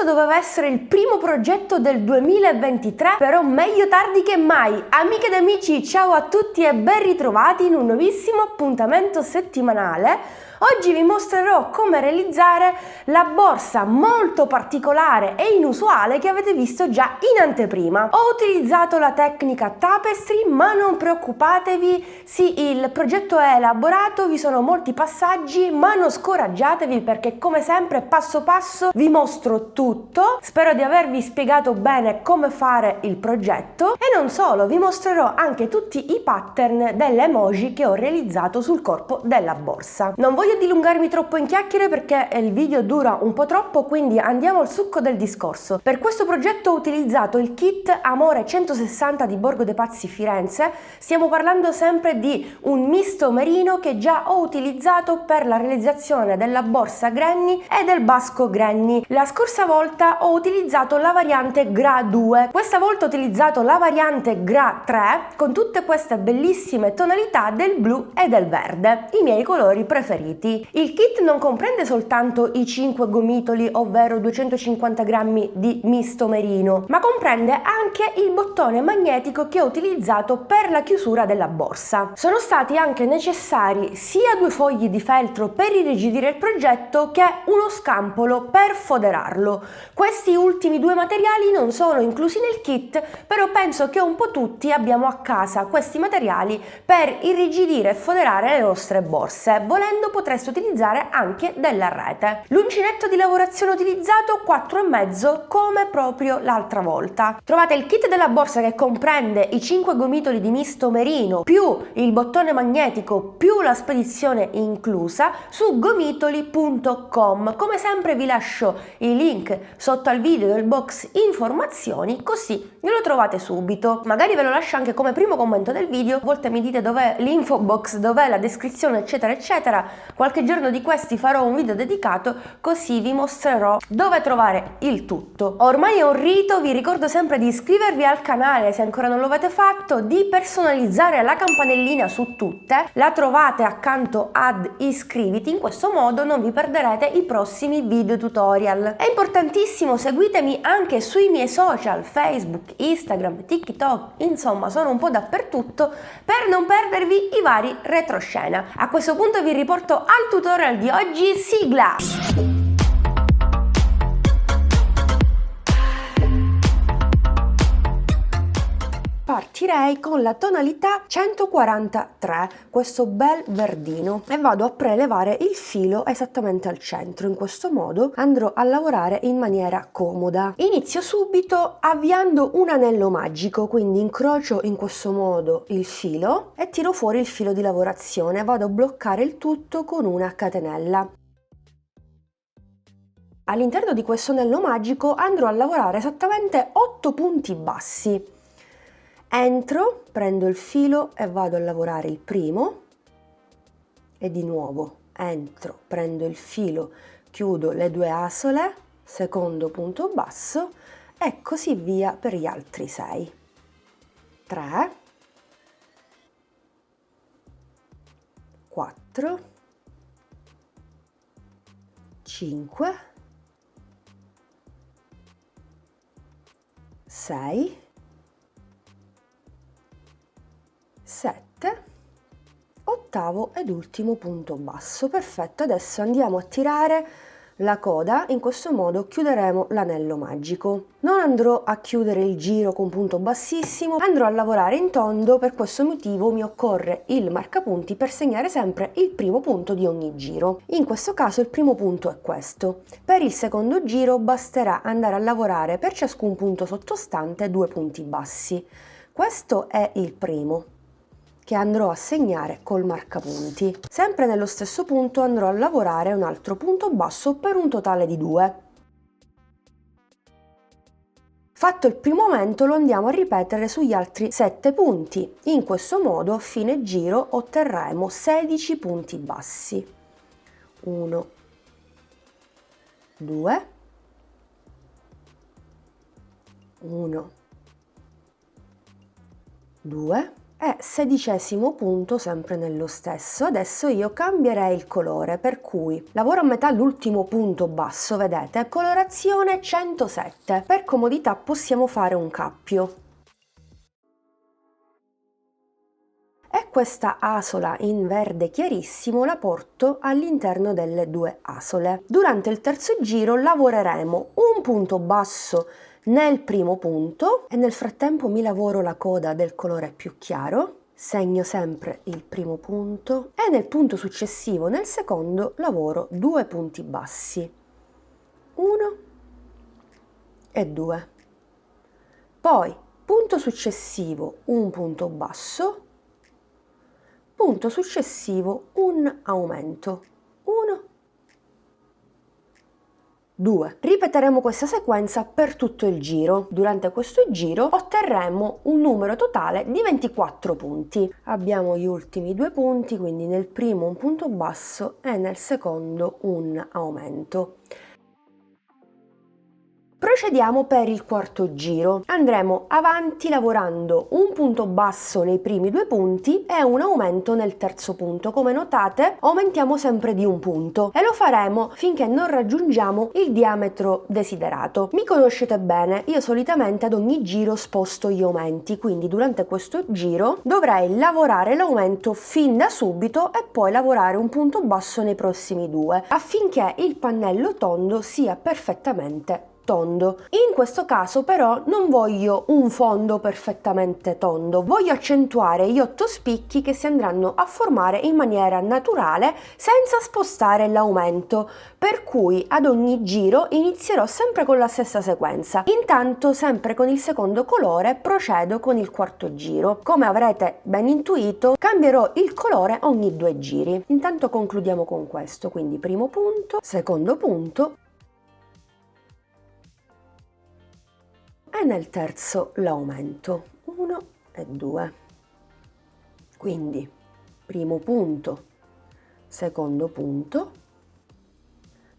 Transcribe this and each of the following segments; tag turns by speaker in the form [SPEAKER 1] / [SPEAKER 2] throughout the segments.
[SPEAKER 1] doveva essere il primo progetto del 2023, però meglio tardi che mai. Amiche ed amici, ciao a tutti e ben ritrovati in un nuovissimo appuntamento settimanale. Oggi vi mostrerò come realizzare la borsa molto particolare e inusuale che avete visto già in anteprima. Ho utilizzato la tecnica tapestry, ma non preoccupatevi, sì, il progetto è elaborato, vi sono molti passaggi, ma non scoraggiatevi perché come sempre passo passo vi mostro tutto. Spero di avervi spiegato bene come fare il progetto e non solo, vi mostrerò anche tutti i pattern delle emoji che ho realizzato sul corpo della borsa. Non voglio dilungarmi troppo in chiacchiere perché il video dura un po' troppo, quindi andiamo al succo del discorso. Per questo progetto ho utilizzato il kit Amore 160 di Borgo dei Pazzi Firenze. Stiamo parlando sempre di un misto merino che già ho utilizzato per la realizzazione della borsa Granny e del basco Granny. La scorsa volta ho utilizzato la variante Gra 2, questa volta ho utilizzato la variante Gra 3 con tutte queste bellissime tonalità del blu e del verde, i miei colori preferiti. Il kit non comprende soltanto i 5 gomitoli, ovvero 250 grammi di misto merino, ma comprende anche il bottone magnetico che ho utilizzato per la chiusura della borsa. Sono stati anche necessari sia 2 fogli di feltro per irrigidire il progetto che uno scampolo per foderarlo. Questi ultimi 2 materiali non sono inclusi nel kit, però penso che un po' tutti abbiamo a casa questi materiali per irrigidire e foderare le nostre borse. Volendo potreste utilizzare anche della rete. L'uncinetto di lavorazione utilizzato 4,5 come proprio l'altra volta. Trovate il kit della borsa che comprende i 5 gomitoli di misto merino più il bottone magnetico più la spedizione inclusa su gomitoli.com. Come sempre vi lascio i link sotto al video del box informazioni, così ve lo trovate subito. Magari ve lo lascio anche come primo commento del video, a volte mi dite dov'è l'info box, dov'è la descrizione eccetera eccetera. Qualche giorno di questi farò un video dedicato, così vi mostrerò dove trovare il tutto. Ormai è un rito, vi ricordo sempre di iscrivervi al canale se ancora non lo avete fatto, di personalizzare la campanellina su tutte, la trovate accanto ad iscriviti, in questo modo non vi perderete i prossimi video tutorial. È importantissimo, seguitemi anche sui miei social, Facebook, Instagram, TikTok, insomma sono un po' dappertutto per non perdervi i vari retroscena. A questo punto vi riporto al tutorial di oggi, sigla! Partirei con la tonalità 143, questo bel verdino, e vado a prelevare il filo esattamente al centro. In questo modo andrò a lavorare in maniera comoda. Inizio subito avviando un anello magico, quindi incrocio in questo modo il filo e tiro fuori il filo di lavorazione. Vado a bloccare il tutto con una catenella. All'interno di questo anello magico andrò a lavorare esattamente 8 punti bassi. Entro, prendo il filo e vado a lavorare il primo e di nuovo entro, prendo il filo, chiudo le 2 asole, secondo punto basso e così via per gli altri 6. 3, 4, 5, 6, 7, ottavo ed ultimo punto basso. Perfetto, adesso andiamo a tirare la coda, in questo modo chiuderemo l'anello magico. Non andrò a chiudere il giro con punto bassissimo, andrò a lavorare in tondo, per questo motivo mi occorre il marcapunti per segnare sempre il primo punto di ogni giro. In questo caso il primo punto è questo. Per il secondo giro basterà andare a lavorare per ciascun punto sottostante 2 punti bassi. Questo è il primo, che andrò a segnare col marcapunti. Sempre nello stesso punto andrò a lavorare un altro punto basso per un totale di 2. Fatto il primo aumento lo andiamo a ripetere sugli altri 7 punti. In questo modo a fine giro otterremo 16 punti bassi. 1, 2, 1, 2, e 16° punto sempre nello stesso. Adesso io cambierei il colore, per cui lavoro a metà l'ultimo punto basso, vedete, colorazione 107. Per comodità possiamo fare un cappio. E questa asola in verde chiarissimo la porto all'interno delle 2 asole. Durante il terzo giro lavoreremo un punto basso nel primo punto e nel frattempo mi lavoro la coda del colore più chiaro, segno sempre il primo punto e nel punto successivo, nel secondo, lavoro 2 punti bassi, 1 e 2. Poi punto successivo, un punto basso, punto successivo, un aumento, 1, 2. Ripeteremo questa sequenza per tutto il giro. Durante questo giro otterremo un numero totale di 24 punti. Abbiamo gli ultimi 2 punti, quindi nel primo un punto basso e nel secondo un aumento. Procediamo per il quarto giro. Andremo avanti lavorando un punto basso nei primi 2 punti e un aumento nel terzo punto. Come notate, aumentiamo sempre di un punto e lo faremo finché non raggiungiamo il diametro desiderato. Mi conoscete bene, io solitamente ad ogni giro sposto gli aumenti, quindi durante questo giro dovrei lavorare l'aumento fin da subito e poi lavorare un punto basso nei prossimi 2, affinché il pannello tondo sia perfettamente tondo. In questo caso però non voglio un fondo perfettamente tondo, voglio accentuare gli 8 spicchi che si andranno a formare in maniera naturale senza spostare l'aumento, per cui ad ogni giro inizierò sempre con la stessa sequenza. Intanto, sempre con il secondo colore, procedo con il quarto giro. Come avrete ben intuito, cambierò il colore ogni 2 giri. Intanto concludiamo con questo, quindi primo punto, secondo punto e nel terzo l'aumento, 1 e 2. Quindi primo punto, secondo punto,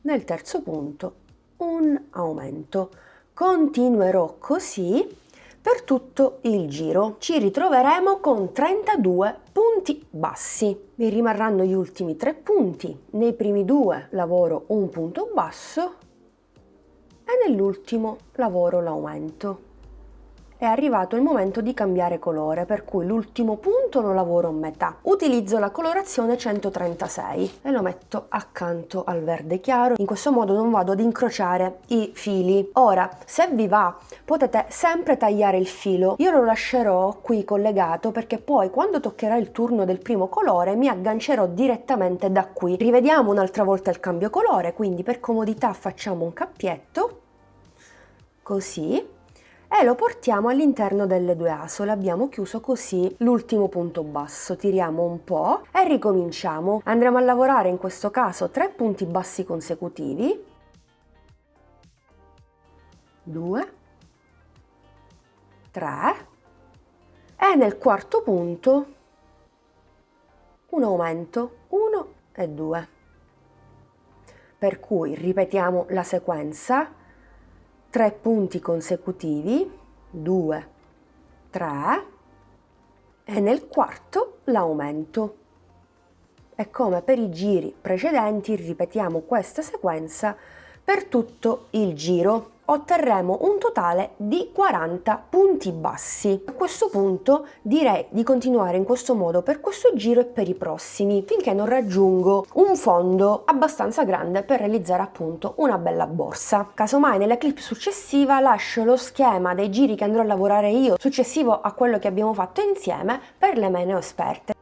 [SPEAKER 1] nel terzo punto un aumento. Continuerò così per tutto il giro. Ci ritroveremo con 32 punti bassi. Mi rimarranno gli ultimi 3 punti. Nei primi 2 lavoro un punto basso e nell'ultimo lavoro l'aumento. È arrivato il momento di cambiare colore, per cui l'ultimo punto lo lavoro a metà. Utilizzo la colorazione 136 e lo metto accanto al verde chiaro. In questo modo non vado ad incrociare i fili. Ora, se vi va, potete sempre tagliare il filo. Io lo lascerò qui collegato perché poi quando toccherà il turno del primo colore mi aggancerò direttamente da qui. Rivediamo un'altra volta il cambio colore, quindi per comodità facciamo un cappietto, così, e lo portiamo all'interno delle 2 asole. Abbiamo chiuso così l'ultimo punto basso, tiriamo un po' e ricominciamo. Andremo a lavorare in questo caso 3 punti bassi consecutivi, 2, 3 e nel quarto punto un aumento, 1 e 2. Per cui ripetiamo la sequenza: 3 punti consecutivi, 2, 3 e nel quarto l'aumento. E come per i giri precedenti ripetiamo questa sequenza per tutto il giro. Otterremo un totale di 40 punti bassi. A questo punto direi di continuare in questo modo per questo giro e per i prossimi, finché non raggiungo un fondo abbastanza grande per realizzare appunto una bella borsa. Casomai nella clip successiva lascio lo schema dei giri che andrò a lavorare io, successivo a quello che abbiamo fatto insieme, per le meno esperte.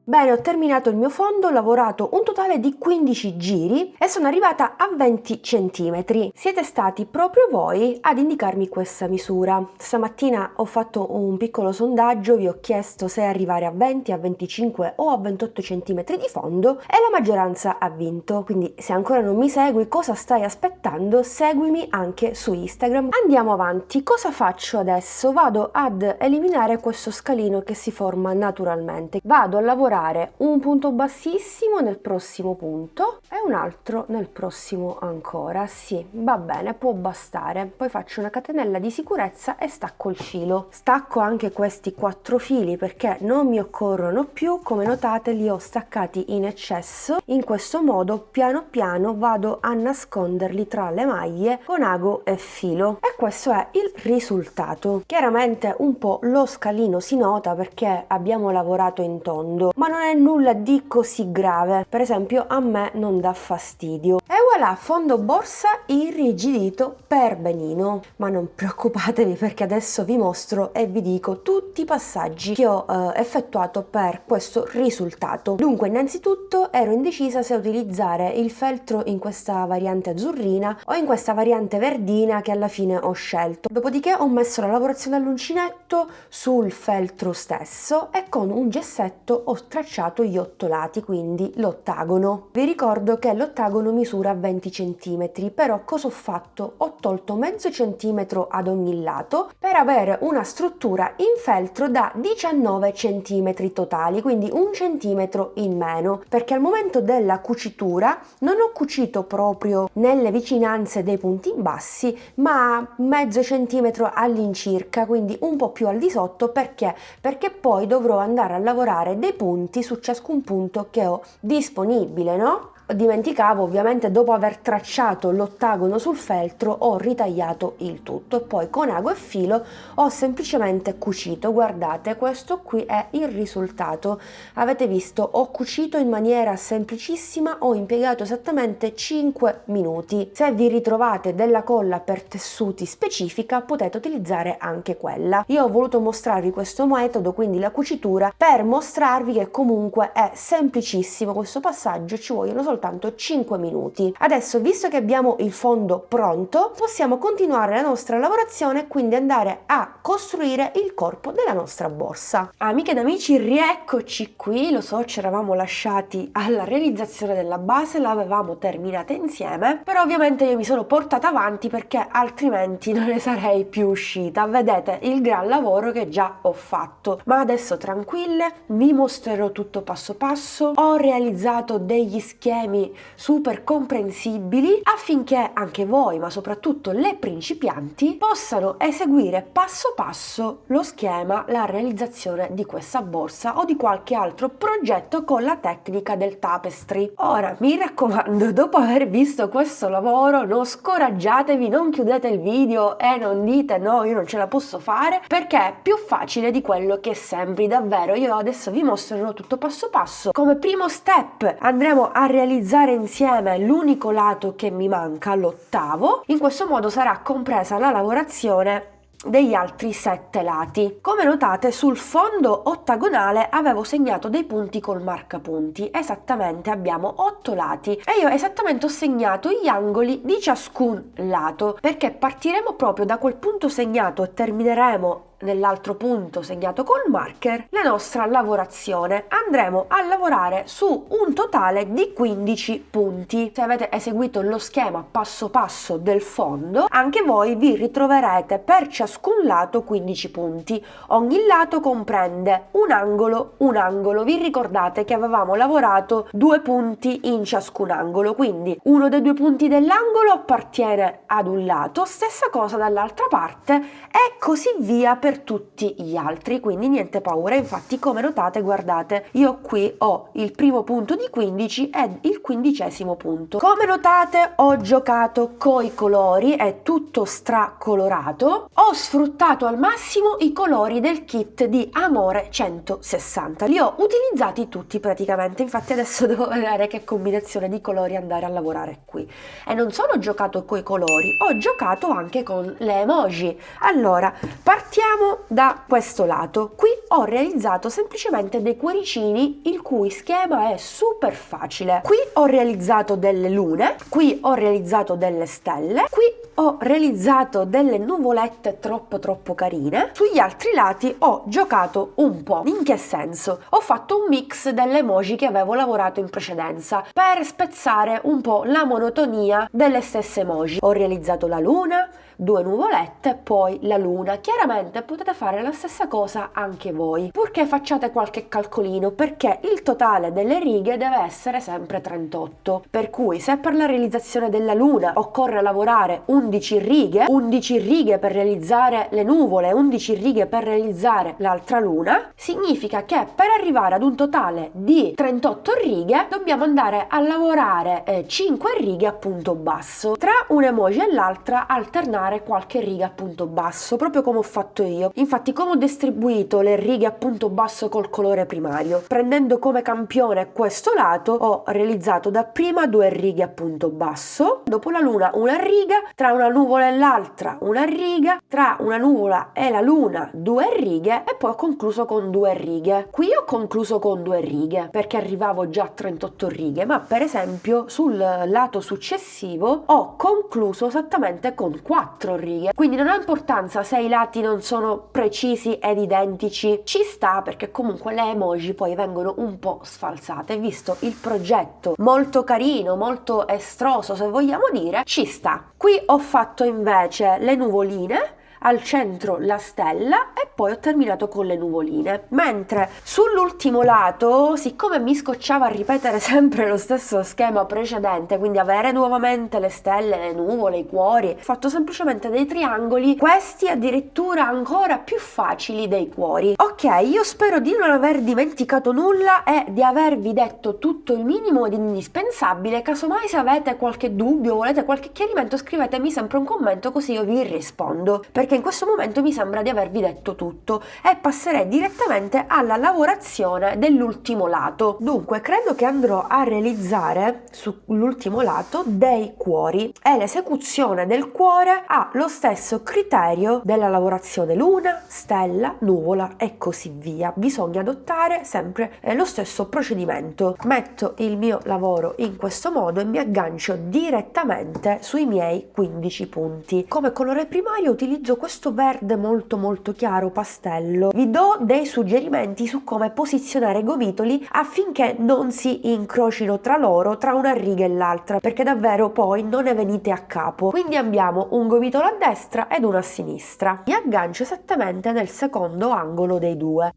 [SPEAKER 1] Bene, ho terminato il mio fondo, ho lavorato un totale di 15 giri e sono arrivata a 20 cm. Siete stati proprio voi ad indicarmi questa misura. Stamattina ho fatto un piccolo sondaggio, vi ho chiesto se arrivare a 20, a 25 o a 28 cm di fondo e la maggioranza ha vinto. Quindi se ancora non mi segui, cosa stai aspettando? Seguimi anche su Instagram. Andiamo avanti. Cosa faccio adesso? Vado ad eliminare questo scalino che si forma naturalmente. Vado a lavorare dare un punto bassissimo nel prossimo punto e un altro nel prossimo ancora. Sì, va bene, può bastare. Poi faccio una catenella di sicurezza e stacco il filo. Stacco anche questi 4 fili perché non mi occorrono più. Come notate li ho staccati in eccesso. In questo modo piano piano vado a nasconderli tra le maglie con ago e filo, e questo è il risultato. Chiaramente un po' lo scalino si nota perché abbiamo lavorato in tondo, ma non è nulla di così grave. Per esempio a me non dà fastidio. E voilà, fondo borsa irrigidito per benino. Ma non preoccupatevi perché adesso vi mostro e vi dico tutti i passaggi che ho effettuato per questo risultato. Dunque, innanzitutto ero indecisa se utilizzare il feltro in questa variante azzurrina o in questa variante verdina che alla fine ho scelto. Dopodiché ho messo la lavorazione all'uncinetto sul feltro stesso e con un gessetto ho tracciato gli 8 lati, quindi l'ottagono. Vi ricordo che l'ottagono misura 20 cm, però cosa ho fatto? Ho tolto mezzo centimetro ad ogni lato per avere una struttura in feltro da 19 cm totali, quindi 1 centimetro in meno, perché al momento della cucitura non ho cucito proprio nelle vicinanze dei punti bassi, ma mezzo centimetro all'incirca, quindi un po' più al di sotto. Perché? Perché poi dovrò andare a lavorare dei punti su ciascun punto che ho disponibile, no? Dimenticavo, ovviamente, dopo aver tracciato l'ottagono sul feltro ho ritagliato il tutto e poi con ago e filo ho semplicemente cucito. Guardate, questo qui è il risultato. Avete visto, ho cucito in maniera semplicissima, ho impiegato esattamente 5 minuti. Se vi ritrovate della colla per tessuti specifica potete utilizzare anche quella. Io ho voluto mostrarvi questo metodo, quindi la cucitura, per mostrarvi che comunque è semplicissimo questo passaggio, ci vogliono soltanto 5 minuti. Adesso, visto che abbiamo il fondo pronto, possiamo continuare la nostra lavorazione e quindi andare a costruire il corpo della nostra borsa. Amiche ed amici, rieccoci qui. Lo so, ci eravamo lasciati alla realizzazione della base, l'avevamo terminata insieme, però ovviamente io mi sono portata avanti perché altrimenti non ne sarei più uscita. Vedete il gran lavoro che già ho fatto, ma adesso tranquille, vi mostrerò tutto passo passo. Ho realizzato degli schemi super comprensibili affinché anche voi, ma soprattutto le principianti, possano eseguire passo passo lo schema, la realizzazione di questa borsa o di qualche altro progetto con la tecnica del tapestry. Ora, mi raccomando, dopo aver visto questo lavoro non scoraggiatevi, non chiudete il video e non dite no, io non ce la posso fare, perché è più facile di quello che sembri. Davvero, io adesso vi mostrerò tutto passo passo. Come primo step andremo a realizzare insieme l'unico lato che mi manca, l'8º. In questo modo sarà compresa la lavorazione degli altri 7 lati. Come notate, sul fondo ottagonale avevo segnato dei punti col marcapunti. Esattamente, abbiamo 8 lati e io esattamente ho segnato gli angoli di ciascun lato, perché partiremo proprio da quel punto segnato e termineremo nell'altro punto segnato col marker la nostra lavorazione. Andremo a lavorare su un totale di 15 punti. Se avete eseguito lo schema passo passo del fondo, anche voi vi ritroverete per ciascun lato 15 punti. Ogni lato comprende un angolo. Vi ricordate che avevamo lavorato 2 punti in ciascun angolo, quindi uno dei 2 punti dell'angolo appartiene ad un lato, stessa cosa dall'altra parte e così via per tutti gli altri, quindi niente paura. Infatti, come notate, guardate, io qui ho il primo punto di 15 ed il 15° punto. Come notate, ho giocato coi colori, è tutto stracolorato. Ho sfruttato al massimo i colori del kit di Amore 160, li ho utilizzati tutti praticamente. Infatti adesso devo vedere che combinazione di colori andare a lavorare qui. E non solo ho giocato coi colori, ho giocato anche con le emoji. Allora, partiamo da questo lato. Qui ho realizzato semplicemente dei cuoricini il cui schema è super facile. Qui ho realizzato delle lune, qui ho realizzato delle stelle, qui ho realizzato delle nuvolette troppo carine. Sugli altri lati ho giocato un po'. In che senso? Ho fatto un mix delle emoji che avevo lavorato in precedenza per spezzare un po' la monotonia delle stesse emoji. Ho realizzato la luna, 2 nuvolette, poi la luna. Chiaramente potete fare la stessa cosa anche voi, purché facciate qualche calcolino, perché il totale delle righe deve essere sempre 38, per cui se per la realizzazione della luna occorre lavorare 11 righe per realizzare le nuvole, 11 righe per realizzare l'altra luna, significa che per arrivare ad un totale di 38 righe dobbiamo andare a lavorare 5 righe a punto basso. Tra un emoji e l'altra alternare qualche riga a punto basso, proprio come ho fatto io. Infatti, come ho distribuito le righe a punto basso col colore primario, prendendo come campione questo lato, ho realizzato dapprima 2 righe a punto basso, dopo la luna una riga, tra una nuvola e l'altra una riga, tra una nuvola e la luna 2 righe e poi ho concluso con 2 righe. Qui ho concluso con 2 righe perché arrivavo già a 38 righe, ma per esempio sul lato successivo ho concluso esattamente con 4 righe. Quindi non ha importanza se i lati non sono precisi ed identici, ci sta, perché comunque le emoji poi vengono un po' sfalsate. Visto il progetto molto carino, molto estroso se vogliamo dire, ci sta. Qui ho fatto invece le nuvoline, al centro la stella e poi ho terminato con le nuvoline, mentre sull'ultimo lato, siccome mi scocciava a ripetere sempre lo stesso schema precedente, quindi avere nuovamente le stelle, le nuvole, i cuori, ho fatto semplicemente dei triangoli, questi addirittura ancora più facili dei cuori. Ok, io spero di non aver dimenticato nulla e di avervi detto tutto il minimo ed indispensabile. Casomai se avete qualche dubbio, volete qualche chiarimento, scrivetemi sempre un commento così io vi rispondo, perché in questo momento mi sembra di avervi detto tutto e passerei direttamente alla lavorazione dell'ultimo lato. Dunque, credo che andrò a realizzare sull'ultimo lato dei cuori e l'esecuzione del cuore ha lo stesso criterio della lavorazione luna, stella, nuvola e così via. Bisogna adottare sempre lo stesso procedimento. Metto il mio lavoro in questo modo e mi aggancio direttamente sui miei 15 punti. Come colore primario utilizzo questo verde molto chiaro pastello. Vi do dei suggerimenti su come posizionare i gomitoli affinché non si incrocino tra loro, tra una riga e l'altra, perché davvero poi non ne venite a capo. Quindi abbiamo un gomitolo a destra ed uno a sinistra. Mi aggancio esattamente nel secondo angolo dei due.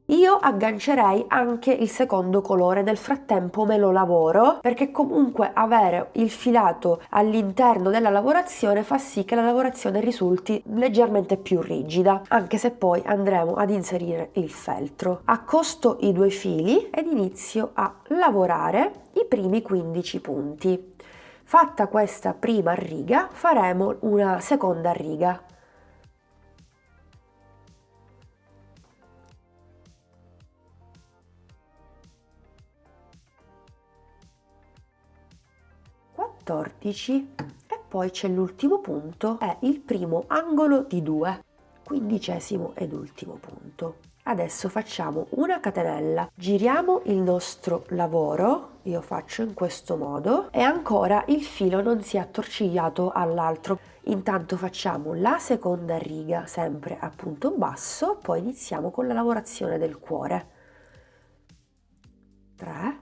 [SPEAKER 1] Io aggancerei anche il secondo colore, nel frattempo me lo lavoro, perché comunque avere il filato all'interno della lavorazione fa sì che la lavorazione risulti leggermente più rigida, anche se poi andremo ad inserire il feltro. Accosto i 2 fili ed inizio a lavorare i primi 15 punti. Fatta questa prima riga faremo una seconda riga. E poi c'è l'ultimo punto, è il primo angolo di 2, 15° ed ultimo punto. Adesso facciamo una catenella, giriamo il nostro lavoro, io faccio in questo modo e ancora il filo non si è attorcigliato all'altro. Intanto facciamo la seconda riga sempre a punto basso, poi iniziamo con la lavorazione del cuore. 3,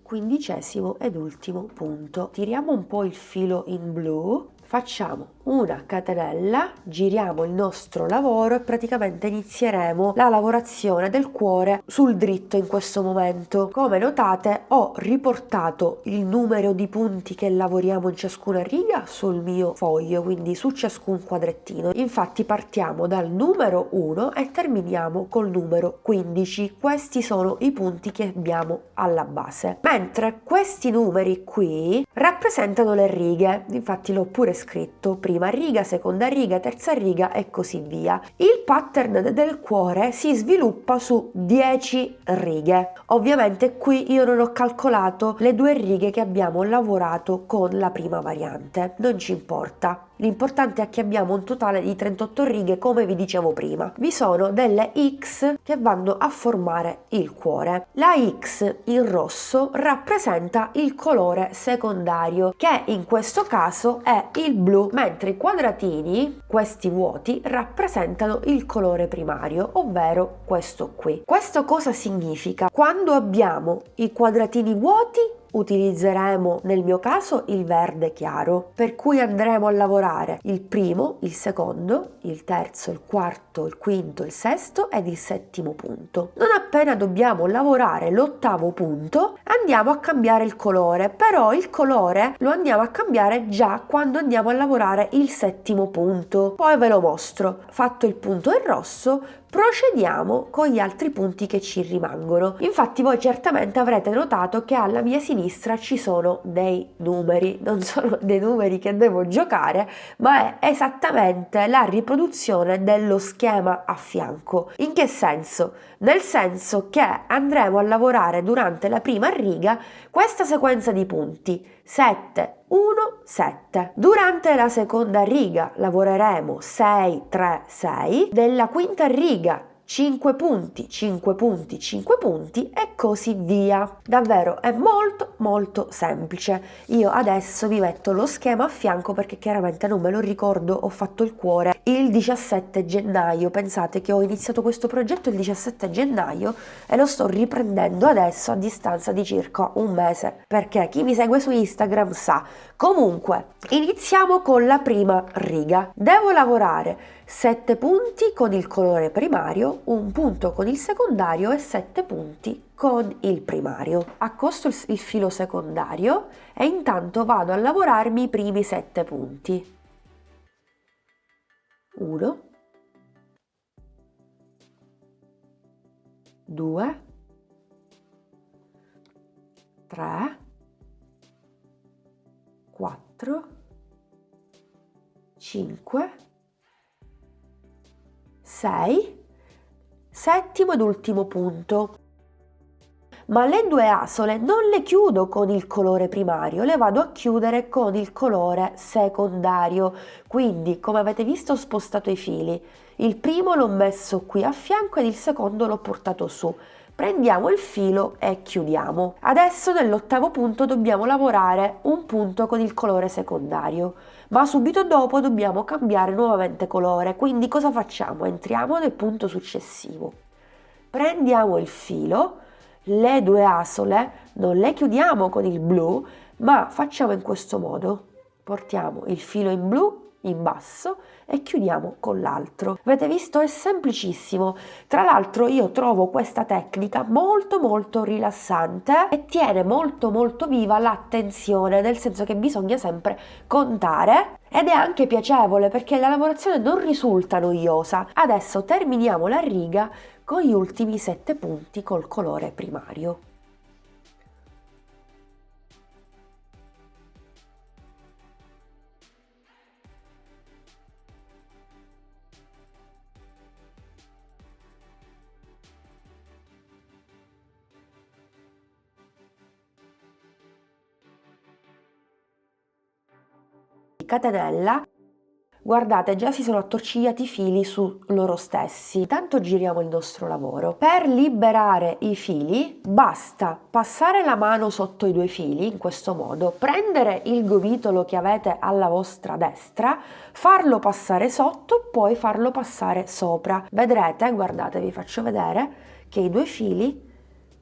[SPEAKER 1] 15° ed ultimo punto. Tiriamo un po' il filo in blu, facciamo una catenella, giriamo il nostro lavoro e praticamente inizieremo la lavorazione del cuore sul dritto in questo momento. Come notate ho riportato il numero di punti che lavoriamo in ciascuna riga sul mio foglio, quindi su ciascun quadrettino. Infatti partiamo dal numero 1 e terminiamo col numero 15. Questi sono i punti che abbiamo alla base, mentre questi numeri qui rappresentano le righe. Infatti l'ho pure scritto: prima riga, seconda riga, terza riga e così via. Il pattern del cuore si sviluppa su 10 righe. Ovviamente qui io non ho calcolato le 2 righe che abbiamo lavorato con la prima variante, non ci importa. L'importante è che abbiamo un totale di 38 righe, come vi dicevo prima. Vi sono delle X che vanno a formare il cuore. La X in rosso rappresenta il colore secondario, che in questo caso è il blu, mentre i quadratini, questi vuoti, rappresentano il colore primario, ovvero questo qui. Questo cosa significa? Quando abbiamo i quadratini vuoti, utilizzeremo nel mio caso il verde chiaro, per cui andremo a lavorare il primo, il secondo, il terzo, il quarto, il quinto, il sesto ed il settimo punto. Non appena dobbiamo lavorare l'ottavo punto, andiamo a cambiare il colore, però il colore lo andiamo a cambiare già quando andiamo a lavorare il settimo punto. Poi ve lo mostro. Fatto il punto in rosso, procediamo con gli altri punti che ci rimangono. Infatti voi certamente avrete notato che alla mia sinistra ci sono dei numeri, non sono dei numeri che devo giocare, ma è esattamente la riproduzione dello schema a fianco. In che senso? Nel senso che andremo a lavorare durante la prima riga questa sequenza di punti 7, 1, 7. Durante la seconda riga lavoreremo 6, 3, 6. Della quinta riga 5 punti, 5 punti, 5 punti e così via. Davvero è molto semplice. Io adesso vi metto lo schema a fianco perché chiaramente non me lo ricordo, ho fatto il cuore il 17 gennaio. Pensate che ho iniziato questo progetto il 17 gennaio e lo sto riprendendo adesso a distanza di circa un mese, perché chi mi segue su Instagram sa. Comunque, iniziamo con la prima riga. Devo lavorare 7 punti con il colore primario, un punto con il secondario e 7 punti con il primario. Accosto il filo secondario e intanto vado a lavorarmi i primi 7 punti. 1, 2, 3, 4, 5, 6, settimo ed ultimo punto. Ma le due asole non le chiudo con il colore primario, le vado a chiudere con il colore secondario. Quindi, come avete visto, ho spostato i fili. Il primo l'ho messo qui a fianco ed il secondo l'ho portato su. Prendiamo il filo e chiudiamo. Adesso nell'ottavo punto dobbiamo lavorare un punto con il colore secondario, ma subito dopo dobbiamo cambiare nuovamente colore. Quindi cosa facciamo? Entriamo nel punto successivo. Prendiamo il filo, le due asole non le chiudiamo con il blu, ma facciamo in questo modo. Portiamo il filo in blu in basso e chiudiamo con l'altro. Avete visto? È semplicissimo. Tra l'altro io trovo questa tecnica molto rilassante e tiene molto viva l'attenzione, nel senso che bisogna sempre contare ed è anche piacevole perché la lavorazione non risulta noiosa. Adesso terminiamo la riga con gli ultimi 7 punti col colore primario. Catenella, guardate, già si sono attorcigliati i fili su loro stessi. Intanto giriamo il nostro lavoro. Per liberare i fili basta passare la mano sotto i due fili in questo modo, prendere il gomitolo che avete alla vostra destra, farlo passare sotto e poi farlo passare sopra. Vedrete, guardate, vi faccio vedere che i due fili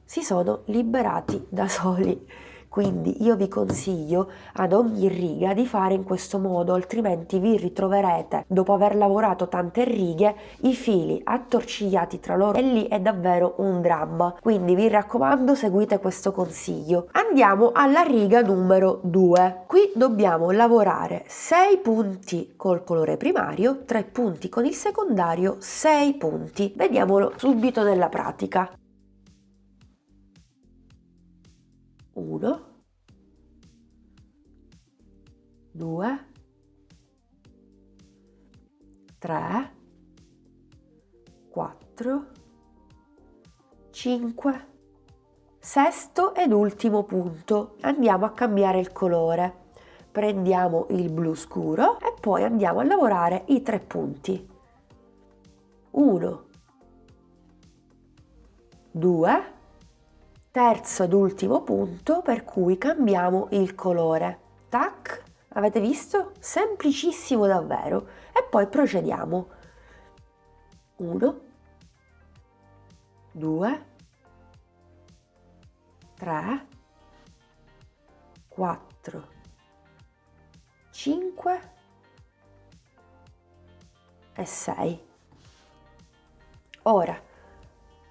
[SPEAKER 1] si sono liberati da soli. Quindi io vi consiglio ad ogni riga di fare in questo modo, altrimenti vi ritroverete, dopo aver lavorato tante righe, i fili attorcigliati tra loro e lì è davvero un dramma. Quindi vi raccomando, seguite questo consiglio. Andiamo alla riga numero 2. Qui dobbiamo lavorare 6 punti col colore primario, 3 punti con il secondario, 6 punti. Vediamolo subito nella pratica. 1, 2, 3, 4, 5, sesto ed ultimo punto. Andiamo a cambiare il colore. Prendiamo il blu scuro e poi andiamo a lavorare i 3 punti. 1, 2, terzo ed ultimo punto, per cui cambiamo il colore. Tac, avete visto? Semplicissimo davvero. E poi procediamo. 1, 2, 3, 4, 5 e 6. Ora,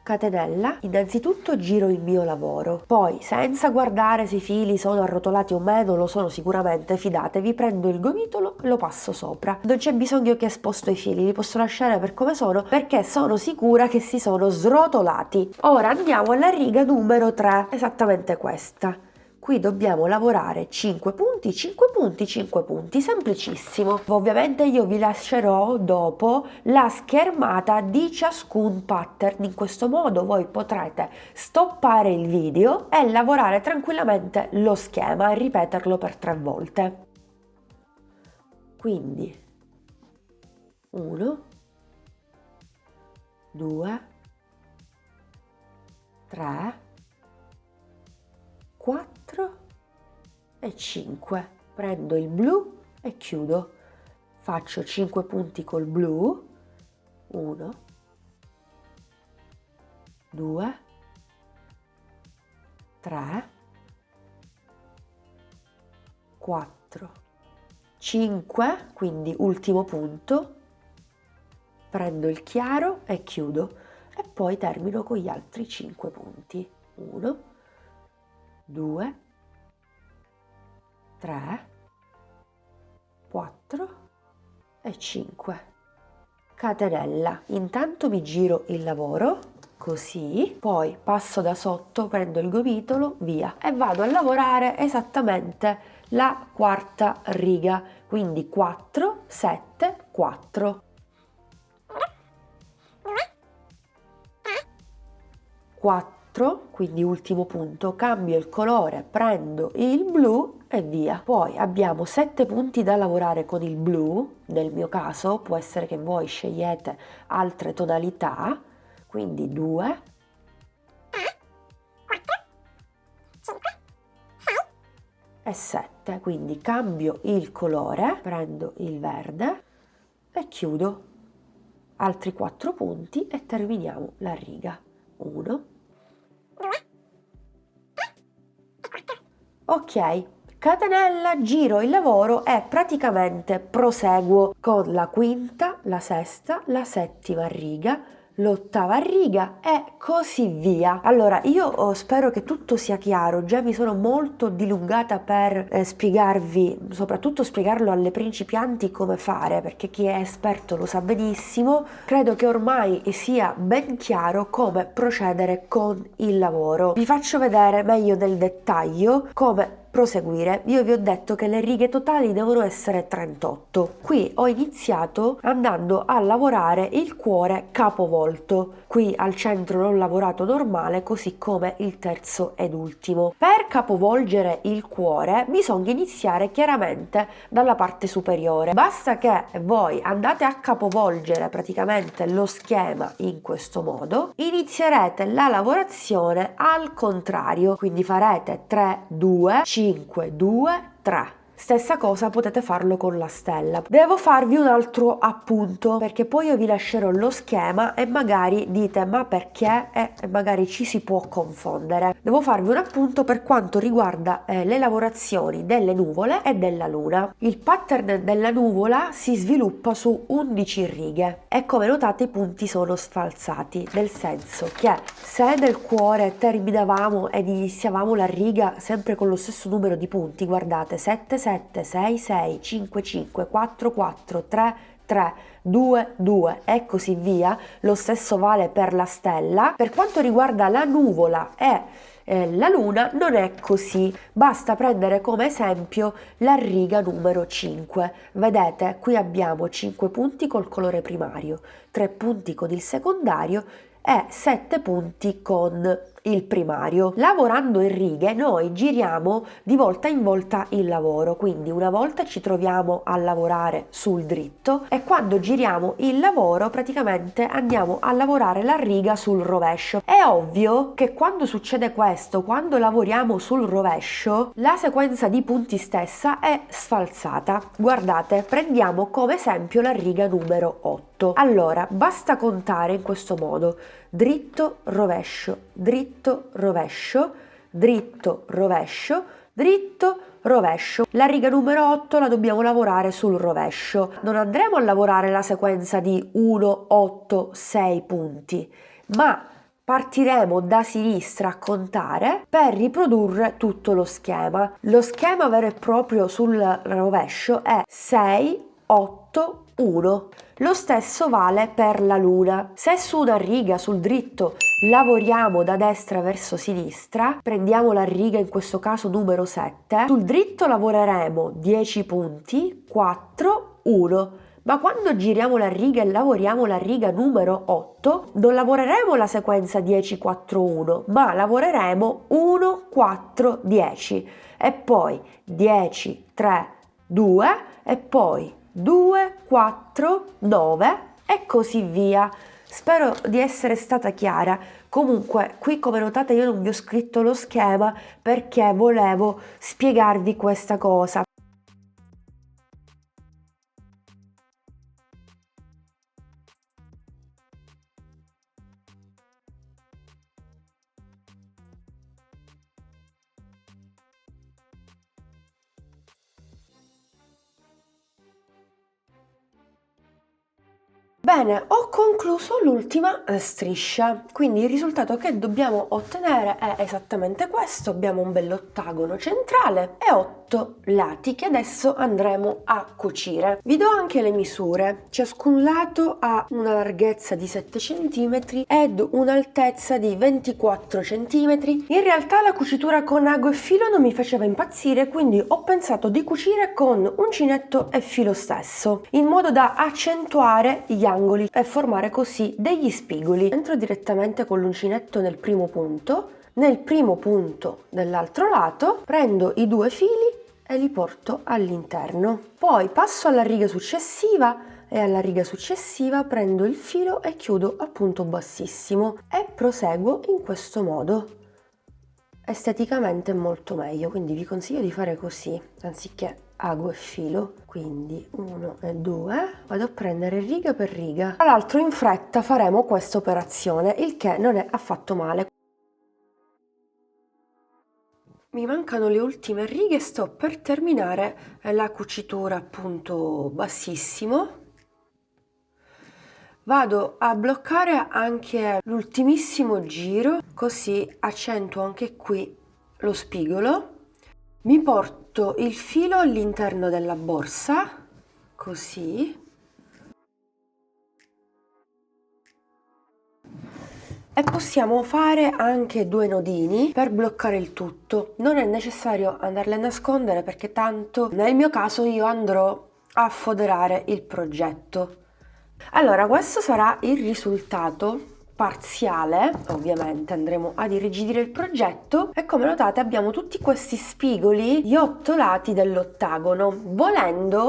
[SPEAKER 1] catenella, innanzitutto giro il mio lavoro, poi senza guardare se i fili sono arrotolati o meno, lo sono sicuramente, fidatevi, prendo il gomitolo e lo passo sopra. Non c'è bisogno che sposto i fili, li posso lasciare per come sono perché sono sicura che si sono srotolati. Ora andiamo alla riga numero 3, esattamente questa. Qui dobbiamo lavorare 5 punti, 5 punti, 5 punti, semplicissimo. Ovviamente io vi lascerò dopo la schermata di ciascun pattern. In questo modo voi potrete stoppare il video e lavorare tranquillamente lo schema e ripeterlo per 3 volte. Quindi 1, 2, 3, 4 e 5. Prendo il blu e chiudo. Faccio 5 punti col blu. 1, 2, 3, 4, 5, quindi ultimo punto. Prendo il chiaro e chiudo e poi termino con gli altri 5 punti. 1, 2, 3, 4 e 5. Catenella. Intanto mi giro il lavoro così, poi passo da sotto, prendo il gomitolo, via, e vado a lavorare esattamente la quarta riga, quindi 4, 7, 4. 4, quindi ultimo punto, cambio il colore, prendo il blu e via. Poi abbiamo 7 punti da lavorare con il blu, nel mio caso può essere che voi scegliete altre tonalità, quindi 2, 5 e 7, quindi cambio il colore, prendo il verde e chiudo. Altri 4 punti e terminiamo la riga. 1, ok, catenella, giro il lavoro e praticamente proseguo con la quinta, la sesta, la settima riga, l'ottava riga e così via. Allora io spero che tutto sia chiaro, già mi sono molto dilungata per spiegarvi, soprattutto spiegarlo alle principianti come fare, perché chi è esperto lo sa benissimo. Credo che ormai sia ben chiaro come procedere con il lavoro. Vi faccio vedere meglio nel dettaglio come proseguire. Io vi ho detto che le righe totali devono essere 38. Qui ho iniziato andando a lavorare il cuore capovolto. Qui al centro l'ho lavorato normale, così come il terzo ed ultimo. Per capovolgere il cuore bisogna iniziare chiaramente dalla parte superiore. Basta che voi andate a capovolgere praticamente lo schema in questo modo, inizierete la lavorazione al contrario, quindi farete 3, 2, 5, 2, 3. Stessa cosa potete farlo con la stella. Devo farvi un altro appunto, perché poi io vi lascerò lo schema e magari dite ma perché, e magari ci si può confondere. Devo farvi un appunto per quanto riguarda le lavorazioni delle nuvole e della luna. Il pattern della nuvola si sviluppa su 11 righe e come notate i punti sono sfalsati, nel senso che se nel cuore terminavamo ed iniziavamo la riga sempre con lo stesso numero di punti, guardate 7, 7, 6, 6, 5, 5, 4, 4, 3, 3, 2, 2 e così via. Lo stesso vale per la stella. Per quanto riguarda la nuvola e la luna non è così, basta prendere come esempio la riga numero 5. Vedete, qui abbiamo 5 punti col colore primario, 3 punti con il secondario e 7 punti con il primario. Lavorando in righe noi giriamo di volta in volta il lavoro, quindi una volta ci troviamo a lavorare sul dritto e quando giriamo il lavoro praticamente andiamo a lavorare la riga sul rovescio. È ovvio che quando succede questo, quando lavoriamo sul rovescio, la sequenza di punti stessa è sfalsata. Guardate, prendiamo come esempio la riga numero 8. Allora, basta contare in questo modo: dritto, rovescio, dritto, rovescio, dritto, rovescio, dritto, rovescio. La riga numero 8 la dobbiamo lavorare sul rovescio. Non andremo a lavorare la sequenza di 1, 8, 6 punti, ma partiremo da sinistra a contare per riprodurre tutto lo schema. Lo schema vero e proprio sul rovescio è 6, 8, 1. Lo stesso vale per la luna. Se su una riga sul dritto lavoriamo da destra verso sinistra, prendiamo la riga in questo caso numero 7, sul dritto lavoreremo 10 punti, 4, 1. Ma quando giriamo la riga e lavoriamo la riga numero 8, non lavoreremo la sequenza 10, 4, 1, ma lavoreremo 1, 4, 10 e poi 10, 3, 2 e poi 2, 4, 9 e così via. Spero di essere stata chiara. Comunque, qui come notate io non vi ho scritto lo schema perché volevo spiegarvi questa cosa. Bene, ho concluso l'ultima striscia, quindi il risultato che dobbiamo ottenere è esattamente questo. Abbiamo un bell'ottagono centrale e 8 lati che adesso andremo a cucire. Vi do anche le misure. Ciascun lato ha una larghezza di 7 cm ed un'altezza di 24 cm. In realtà la cucitura con ago e filo non mi faceva impazzire, quindi ho pensato di cucire con uncinetto e filo stesso, in modo da accentuare gli angoli e formare così degli spigoli. Entro direttamente con l'uncinetto nel primo punto dell'altro lato, prendo i due fili e li porto all'interno. Poi passo alla riga successiva e alla riga successiva prendo il filo e chiudo a punto bassissimo e proseguo in questo modo. Esteticamente è molto meglio, quindi vi consiglio di fare così anziché ago e filo. Quindi 1 e 2, vado a prendere riga per riga. Tra l'altro in fretta faremo questa operazione, il che non è affatto male. Mi mancano le ultime righe, sto per terminare la cucitura a punto bassissimo. Vado a bloccare anche l'ultimissimo giro, così accentuo anche qui lo spigolo. Mi porto il filo all'interno della borsa, così. E possiamo fare anche 2 nodini per bloccare il tutto. Non è necessario andarle a nascondere perché tanto nel mio caso io andrò a foderare il progetto. Allora, questo sarà il risultato parziale. Ovviamente andremo ad irrigidire il progetto e come notate abbiamo tutti questi spigoli di 8 lati dell'ottagono.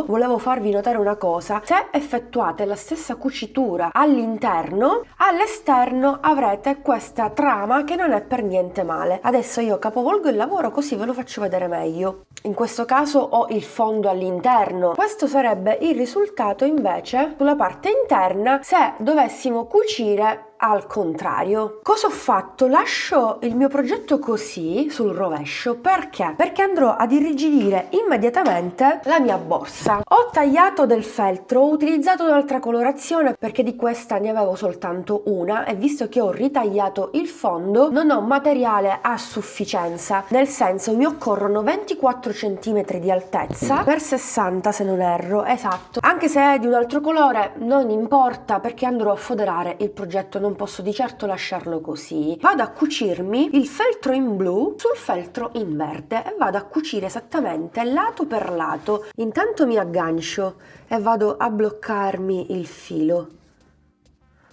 [SPEAKER 1] Volevo farvi notare una cosa: se effettuate la stessa cucitura all'interno, all'esterno avrete questa trama che non è per niente male. Adesso io capovolgo il lavoro così ve lo faccio vedere meglio. In questo caso ho il fondo all'interno. Questo sarebbe il risultato invece sulla parte interna se dovessimo cucire al contrario. Cosa ho fatto? Lascio il mio progetto così sul rovescio perché? Perché andrò ad irrigidire immediatamente la mia borsa. Ho tagliato del feltro, ho utilizzato un'altra colorazione perché di questa ne avevo soltanto una e visto che ho ritagliato il fondo non ho materiale a sufficienza, nel senso mi occorrono 24 cm di altezza per 60 se non erro, esatto. Anche se è di un altro colore non importa perché andrò a foderare il progetto, non posso di certo lasciarlo così. Vado a cucirmi il feltro in blu sul feltro in verde e vado a cucire esattamente lato per lato. Intanto mi aggancio e vado a bloccarmi il filo.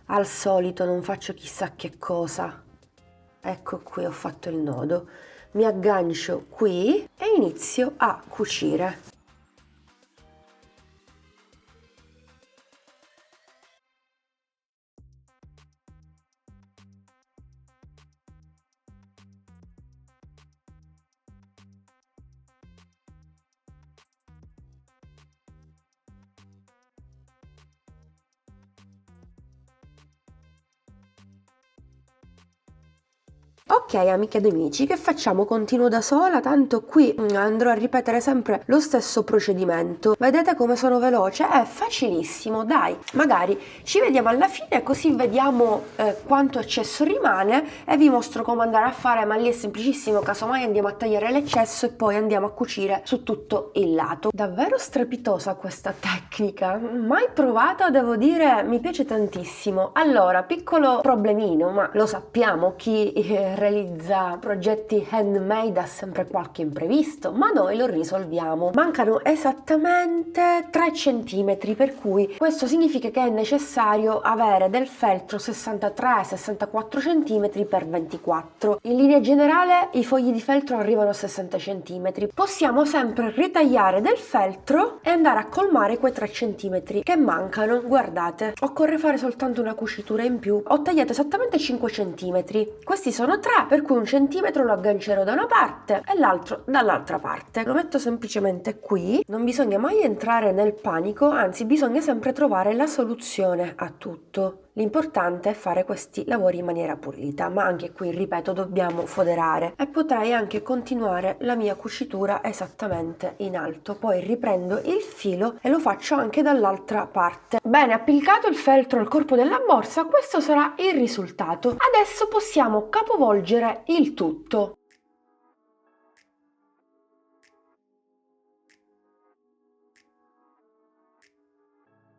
[SPEAKER 1] Al solito non faccio chissà che cosa. Ecco qui ho fatto il nodo, mi aggancio qui e inizio a cucire. Ok amiche ed amici, che facciamo? Continuo da sola, tanto qui andrò a ripetere sempre lo stesso procedimento. Vedete come sono veloce? È facilissimo, dai. Magari ci vediamo alla fine così vediamo quanto eccesso rimane e vi mostro come andare a fare, ma lì è semplicissimo, casomai andiamo a tagliare l'eccesso e poi andiamo a cucire su tutto il lato. Davvero strepitosa questa tecnica, mai provata, devo dire, mi piace tantissimo. Allora, piccolo problemino, ma lo sappiamo, chi realizza progetti handmade ha sempre qualche imprevisto, ma noi lo risolviamo. Mancano esattamente 3 centimetri, per cui questo significa che è necessario avere del feltro 63-64 centimetri per 24. In linea generale i fogli di feltro arrivano a 60 centimetri. Possiamo sempre ritagliare del feltro e andare a colmare quei 3 centimetri che mancano. Guardate, occorre fare soltanto una cucitura in più. Ho tagliato esattamente 5 centimetri. Questi sono 3, per cui 1 centimetro lo aggancerò da una parte e l'altro dall'altra parte. Lo metto semplicemente qui. Non bisogna mai entrare nel panico, anzi bisogna sempre trovare la soluzione a tutto. L'importante è fare questi lavori in maniera pulita, ma anche qui, ripeto, dobbiamo foderare e potrei anche continuare la mia cucitura esattamente in alto. Poi riprendo il filo e lo faccio anche dall'altra parte. Bene, applicato il feltro al corpo della borsa, questo sarà il risultato. Adesso possiamo capovolgere il tutto.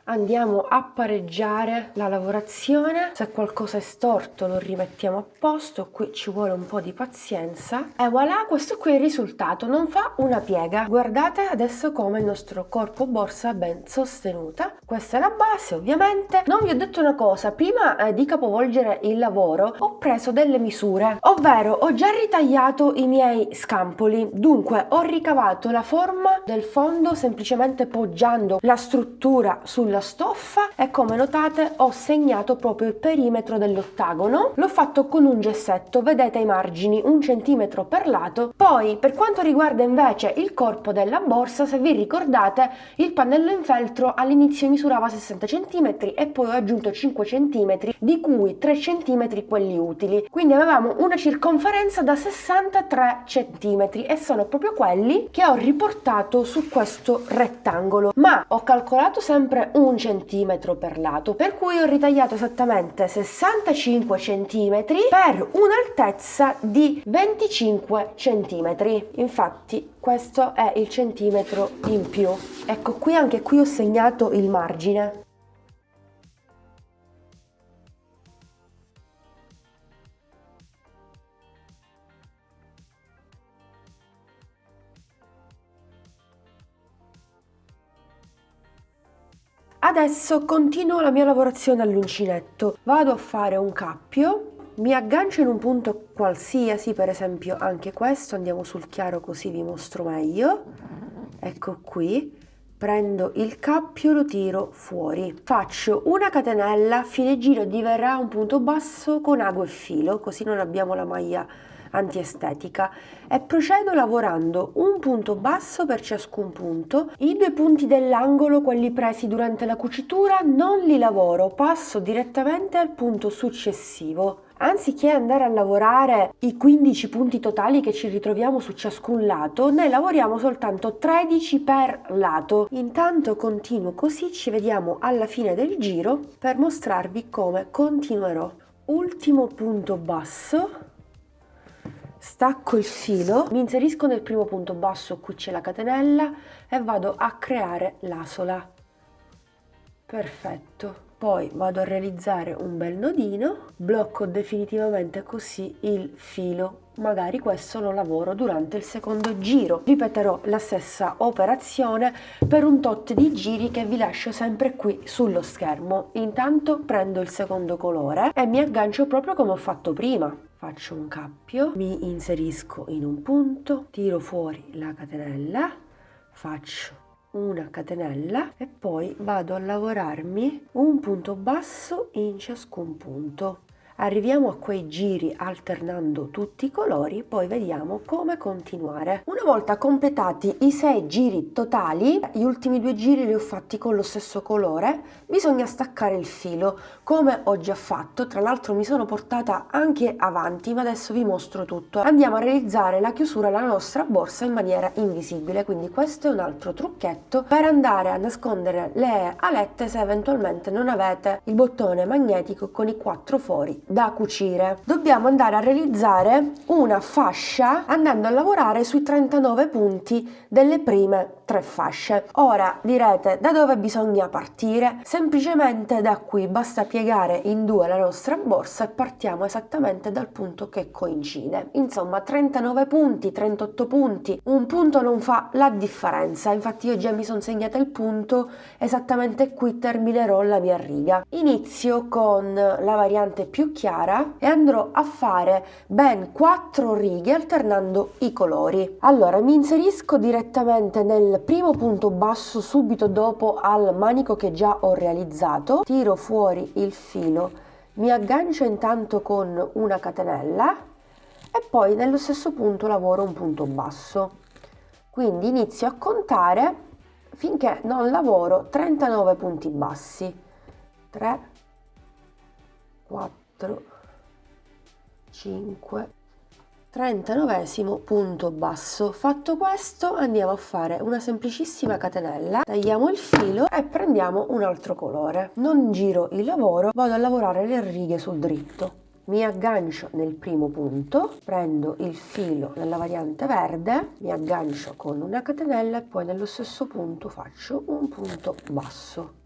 [SPEAKER 1] Andiamo a pareggiare la lavorazione, se qualcosa è storto lo rimettiamo a posto, qui ci vuole un po' di pazienza e voilà, questo qui è il risultato, non fa una piega. Guardate adesso come il nostro corpo borsa è ben sostenuta. Questa è la base, ovviamente. Non vi ho detto una cosa, prima di capovolgere il lavoro ho preso delle misure, ovvero ho già ritagliato i miei scampoli, dunque ho ricavato la forma del fondo semplicemente poggiando la struttura sulla stoffa e come notate ho segnato proprio il perimetro dell'ottagono. L'ho fatto con un gessetto, vedete i margini 1 centimetro per lato. Poi per quanto riguarda invece il corpo della borsa, se vi ricordate, il pannello in feltro all'inizio misurava 60 centimetri e poi ho aggiunto 5 centimetri, di cui 3 centimetri quelli utili, quindi avevamo una circonferenza da 63 centimetri e sono proprio quelli che ho riportato su questo rettangolo, ma ho calcolato sempre 1 centimetro per lato, per cui ho ritagliato esattamente 65 centimetri per un'altezza di 25 centimetri. Infatti questo è il centimetro in più. Ecco qui, anche qui ho segnato il margine. Adesso continuo la mia lavorazione all'uncinetto, vado a fare un cappio, mi aggancio in un punto qualsiasi, per esempio anche questo, andiamo sul chiaro così vi mostro meglio, ecco qui, prendo il cappio, lo tiro fuori, faccio una catenella, fine giro diverrà un punto basso con ago e filo, così non abbiamo la maglia antiestetica e procedo lavorando un punto basso per ciascun punto. I 2 punti dell'angolo, quelli presi durante la cucitura, non li lavoro, passo direttamente al punto successivo. Anziché andare a lavorare i 15 punti totali che ci ritroviamo su ciascun lato, ne lavoriamo soltanto 13 per lato. Intanto continuo così, ci vediamo alla fine del giro per mostrarvi come continuerò. Ultimo punto basso, stacco il filo, mi inserisco nel primo punto basso, qui c'è la catenella e vado a creare l'asola. Perfetto. Poi vado a realizzare un bel nodino, blocco definitivamente così il filo magari questo lo lavoro durante il secondo giro. Ripeterò la stessa operazione per un tot di giri che vi lascio sempre qui sullo schermo. Intanto prendo il secondo colore e mi aggancio proprio come ho fatto prima. Faccio un cappio, mi inserisco in un punto, tiro fuori la catenella, faccio una catenella e poi vado a lavorarmi un punto basso in ciascun punto. Arriviamo a quei giri alternando tutti i colori, poi vediamo come continuare. Una volta completati i 6 giri totali, gli ultimi 2 giri li ho fatti con lo stesso colore, bisogna staccare il filo, come ho già fatto. Tra l'altro mi sono portata anche avanti, ma adesso vi mostro tutto. Andiamo a realizzare la chiusura alla nostra borsa in maniera invisibile, quindi questo è un altro trucchetto per andare a nascondere le alette se eventualmente non avete il bottone magnetico con i 4 fori da cucire. Dobbiamo andare a realizzare una fascia andando a lavorare sui 39 punti delle prime 3 fasce. Ora direte, da dove bisogna partire? Semplicemente da qui, basta piegare in 2 la nostra borsa e partiamo esattamente dal punto che coincide. Insomma, 39 punti, 38 punti, un punto non fa la differenza. Infatti io già mi sono segnata il punto, esattamente qui terminerò la mia riga. Inizio con la variante più chiara e andrò a fare ben 4 righe alternando i colori. Allora mi inserisco direttamente nel primo punto basso subito dopo al manico che già ho realizzato, tiro fuori il filo, mi aggancio intanto con una catenella e poi nello stesso punto lavoro un punto basso. Quindi inizio a contare finché non lavoro 39 punti bassi. 3, 4, 5, 39esimo punto basso. Fatto questo andiamo a fare una semplicissima catenella, tagliamo il filo e prendiamo un altro colore. Non giro il lavoro, vado a lavorare le righe sul dritto. Mi aggancio nel primo punto, prendo il filo nella variante verde, mi aggancio con una catenella e poi nello stesso punto faccio un punto basso.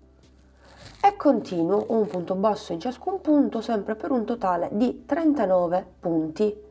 [SPEAKER 1] E continuo un punto basso in ciascun punto, sempre per un totale di 39 punti.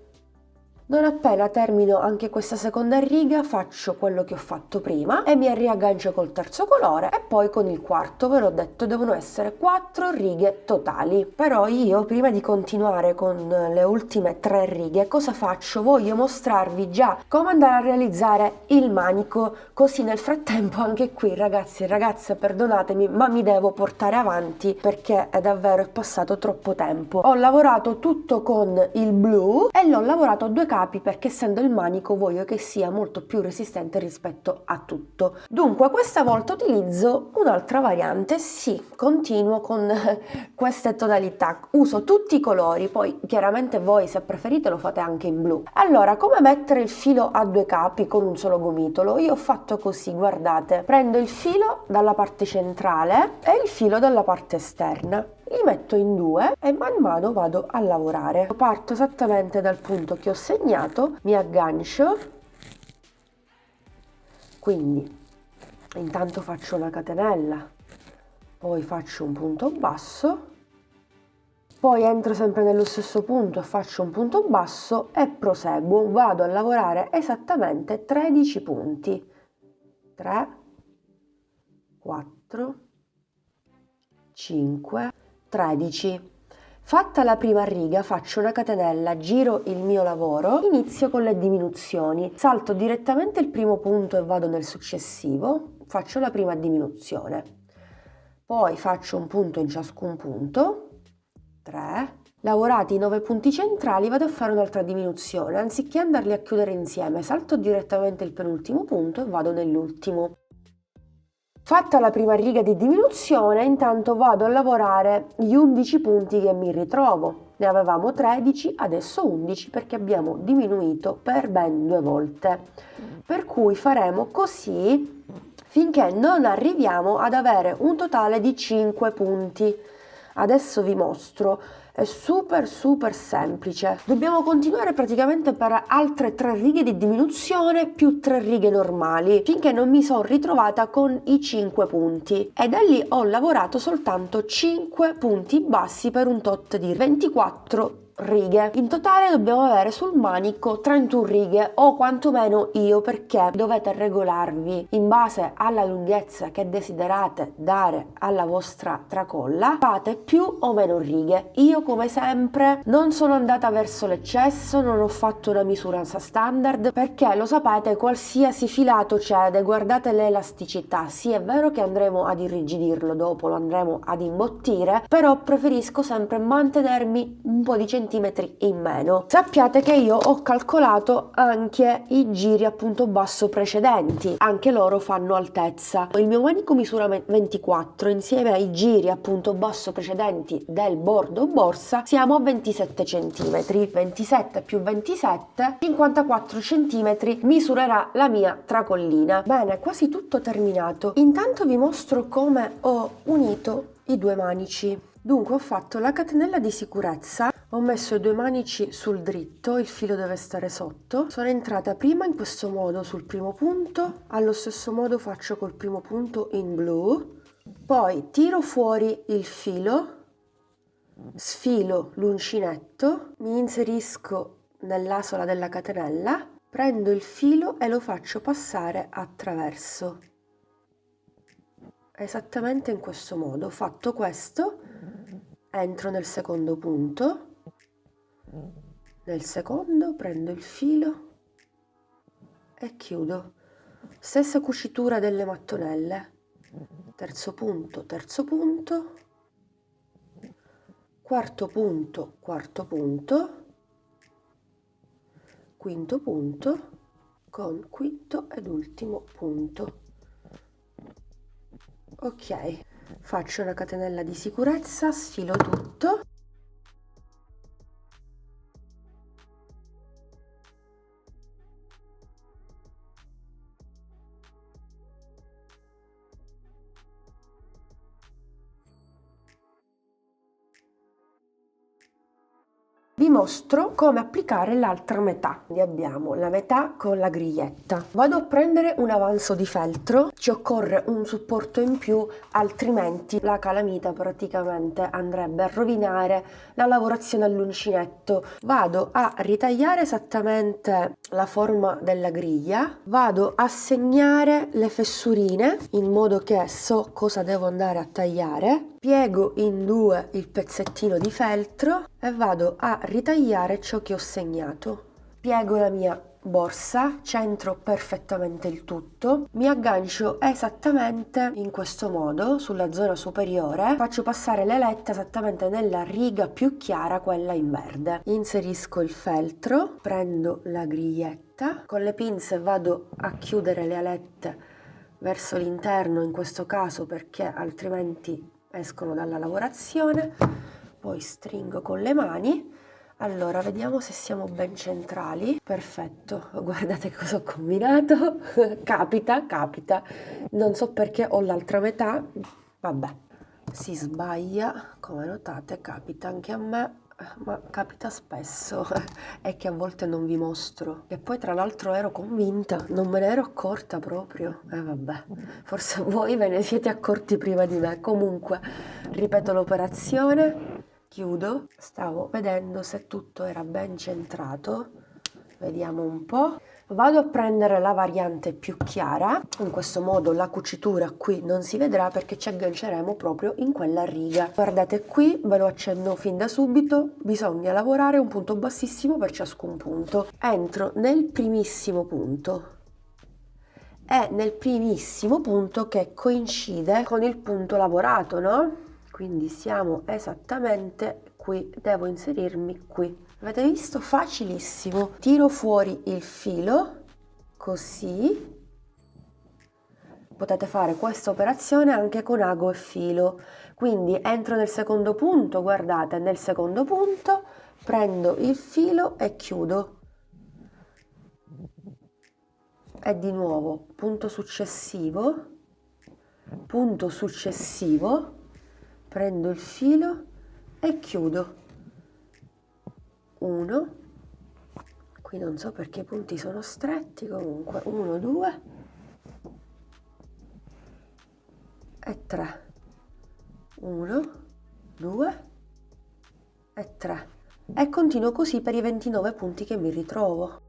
[SPEAKER 1] Non appena termino anche questa seconda riga faccio quello che ho fatto prima e mi riaggancio col terzo colore e poi con il quarto. Ve l'ho detto, devono essere 4 righe totali. Però io prima di continuare con le ultime 3 righe cosa faccio? Voglio mostrarvi già come andare a realizzare il manico, così nel frattempo anche qui ragazzi e ragazze perdonatemi ma mi devo portare avanti perché è passato troppo tempo. Ho lavorato tutto con il blu e l'ho lavorato a 2 capi perché essendo il manico voglio che sia molto più resistente rispetto a tutto. Dunque questa volta utilizzo un'altra variante, sì, continuo con queste tonalità, uso tutti i colori, poi chiaramente voi se preferite lo fate anche in blu. Allora, come mettere il filo a 2 capi con un solo gomitolo? Io ho fatto così, guardate, prendo il filo dalla parte centrale e il filo dalla parte esterna, li metto in 2 e man mano vado a lavorare. Parto esattamente dal punto che ho segnato, mi aggancio, quindi intanto faccio una catenella, poi faccio un punto basso, poi entro sempre nello stesso punto e faccio un punto basso e proseguo, vado a lavorare esattamente 13 punti, 3, 4, 5, 13. Fatta la prima riga faccio una catenella, giro il mio lavoro, inizio con le diminuzioni, salto direttamente il primo punto e vado nel successivo, faccio la prima diminuzione, poi faccio un punto in ciascun punto, 3, lavorati i 9 punti centrali vado a fare un'altra diminuzione, anziché andarli a chiudere insieme salto direttamente il penultimo punto e vado nell'ultimo. Fatta la prima riga di diminuzione, intanto vado a lavorare gli 11 punti che mi ritrovo. Ne avevamo 13, adesso 11 perché abbiamo diminuito per ben 2 volte. Per cui faremo così finché non arriviamo ad avere un totale di 5 punti. Adesso vi mostro. È super semplice. Dobbiamo continuare praticamente per altre 3 righe di diminuzione più 3 righe normali, finché non mi sono ritrovata con i 5 punti, e da lì ho lavorato soltanto 5 punti bassi per un tot di 24 righe. In totale dobbiamo avere sul manico 31 righe, o quantomeno io, perché dovete regolarvi in base alla lunghezza che desiderate dare alla vostra tracolla. Fate più o meno righe. Io, come sempre, non sono andata verso l'eccesso, non ho fatto una misuranza standard, perché lo sapete, qualsiasi filato cede. Guardate l'elasticità. Sì, è vero che andremo ad irrigidirlo dopo, lo andremo ad imbottire, però preferisco sempre mantenermi un po' di centimetri in meno. Sappiate che io ho calcolato anche i giri a punto basso precedenti, anche loro fanno altezza. Il mio manico misura 24, insieme ai giri a punto basso precedenti del bordo borsa siamo a 27 cm. 27 più 27, 54 cm misurerà la mia tracollina. Bene, quasi tutto terminato. Intanto vi mostro come ho unito i 2 manici. Dunque, ho fatto la catenella di sicurezza, ho messo i 2 manici sul dritto, il filo deve stare sotto, sono entrata prima in questo modo sul primo punto, allo stesso modo faccio col primo punto in blu, poi tiro fuori il filo, sfilo l'uncinetto, mi inserisco nell'asola della catenella, prendo il filo e lo faccio passare attraverso, esattamente in questo modo. Fatto questo, entro nel secondo punto, nel secondo prendo il filo e chiudo. Stessa cucitura delle mattonelle, terzo punto, quarto punto, quinto punto con quinto ed ultimo punto. Ok, faccio una catenella di sicurezza, sfilo tutto. Vi mostro come applicare l'altra metà. Quindi abbiamo la metà con la griglietta. Vado a prendere un avanzo di feltro, ci occorre un supporto in più, altrimenti la calamita praticamente andrebbe a rovinare la lavorazione all'uncinetto. Vado a ritagliare esattamente la forma della griglia, vado a segnare le fessurine in modo che so cosa devo andare a tagliare, piego in 2 il pezzettino di feltro e vado a ritagliare ciò che ho segnato. Piego la mia borsa, centro perfettamente il tutto, mi aggancio esattamente in questo modo sulla zona superiore, faccio passare le alette esattamente nella riga più chiara, quella in verde. Inserisco il feltro, prendo la griglietta, con le pinze vado a chiudere le alette verso l'interno in questo caso, perché altrimenti escono dalla lavorazione, poi stringo con le mani. Allora, vediamo se siamo ben centrali. Perfetto, guardate cosa ho combinato. Capita, non so perché ho l'altra metà, vabbè, si sbaglia, come notate capita anche a me, ma capita spesso. È che a volte non vi mostro, e poi tra l'altro ero convinta, non me ne ero accorta proprio, vabbè, forse voi ve ne siete accorti prima di me. Comunque ripeto l'operazione, chiudo, stavo vedendo se tutto era ben centrato, vediamo un po'. Vado a prendere la variante più chiara, in questo modo la cucitura qui non si vedrà perché ci agganceremo proprio in quella riga. Guardate qui, ve lo accenno fin da subito, bisogna lavorare un punto bassissimo per ciascun punto. Entro nel primissimo punto, è nel primissimo punto che coincide con il punto lavorato, no? Quindi siamo esattamente qui, devo inserirmi qui. Avete visto? Facilissimo. Tiro fuori il filo, così. Potete fare questa operazione anche con ago e filo. Quindi entro nel secondo punto, guardate, nel secondo punto prendo il filo e chiudo. E di nuovo, punto successivo, prendo il filo e chiudo. 1, qui non so perché i punti sono stretti, comunque 1, 2 e 3, 1, 2 e 3, e continuo così per i 29 punti che mi ritrovo.